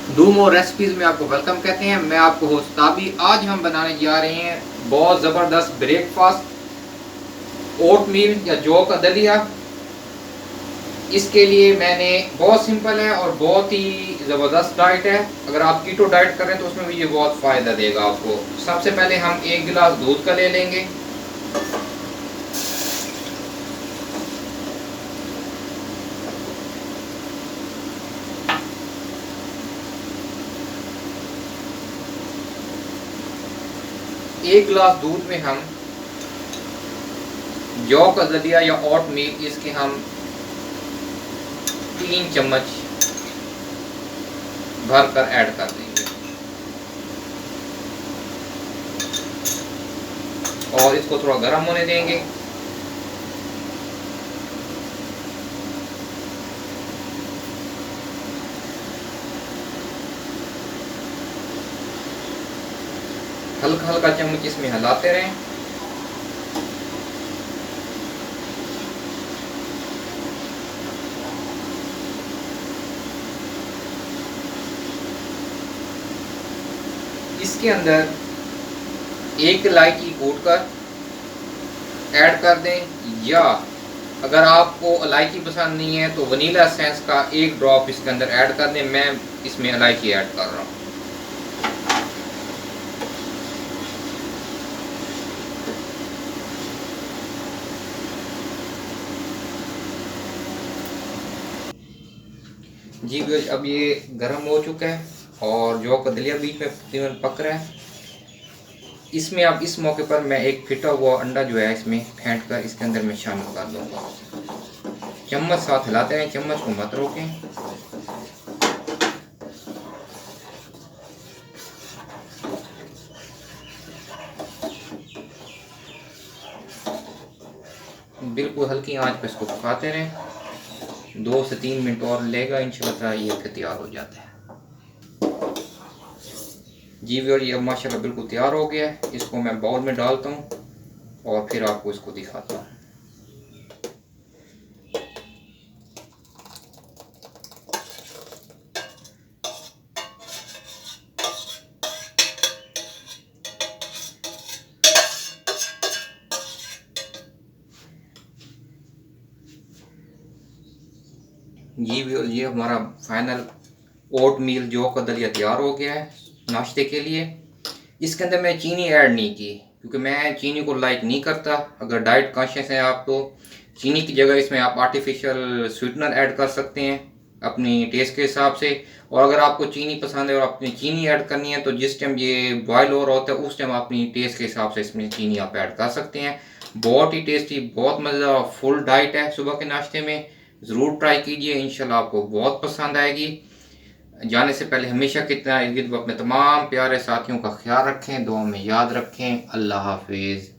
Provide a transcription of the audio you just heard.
Do more recipes में आपको welcome कहते हैं। मैं आपको होस्ट ताबी। आज हम बनाने जा रहे हैं बहुत ज़बरदस्त ब्रेकफास्ट, ओट मील या जौ का दलिया। इसके लिए मैंने बहुत सिंपल है और बहुत ही ज़बरदस्त डाइट है। अगर आप कीटो डाइट कर रहे हैं तो उसमें भी ये बहुत फ़ायदा देगा आपको। सबसे पहले हम 1 गिलास दूध का ले लेंगे। एक गिलास दूध में हम जौ का दलिया या ओट मील इसके हम 3 चम्मच भर कर ऐड कर देंगे और इसको थोड़ा गर्म होने देंगे। हल्का हल्का चम्मच इसमें हिलाते रहें। इसके अंदर एक इलायची कूट कर ऐड कर दें, या अगर आपको इलायची पसंद नहीं है तो वनीला एसेंस का 1 ड्रॉप इसके अंदर ऐड कर दें। मैं इसमें इलायची ऐड कर रहा हूँ। जी व्यूअर्स, अब ये गर्म हो चुका है और जौ का दलिया बीच में तकरीबन पक रहा है। इसमें अब इस मौके पर मैं एक फिटा हुआ अंडा जो है इसमें फेंट कर इसके अंदर मैं शामिल कर दूंगा। चम्मच साथ हिलाते रहें, चम्मच को मत रोकें। बिल्कुल हल्की आंच पर इसको पकाते रहें। 2 से 3 मिनट और लेगा, इंशाल्लाह ये तैयार हो जाता है। जी व्यूअर, ये अब माशाल्लाह बिल्कुल तैयार हो गया है। इसको मैं बाउल में डालता हूँ और फिर आपको इसको दिखाता हूँ। जी व्यूअर, ये हमारा फाइनल ओट मील जौ का दलिया तैयार हो गया है नाश्ते के लिए। इसके अंदर मैं चीनी ऐड नहीं की क्योंकि मैं चीनी को लाइक नहीं करता। अगर डाइट कॉन्शियस हैं आप तो चीनी की जगह इसमें आप आर्टिफिशियल स्वीटनर ऐड कर सकते हैं अपनी टेस्ट के हिसाब से। और अगर आपको चीनी पसंद है और अपनी चीनी ऐड करनी है तो जिस टाइम ये बॉयल हो रहा होता है उस टाइम अपनी टेस्ट के हिसाब से इसमें चीनी आप ऐड कर सकते हैं। बहुत ही टेस्टी, बहुत मज़ेदार फुल डाइट है सुबह के नाश्ते में। ज़रूर ट्राई कीजिए, इंशाल्लाह आपको बहुत पसंद आएगी। जाने से पहले हमेशा की तरह इर्द गिर्द अपने तमाम प्यारे साथियों का ख्याल रखें, दुआ में याद रखें। अल्लाह हाफिज़।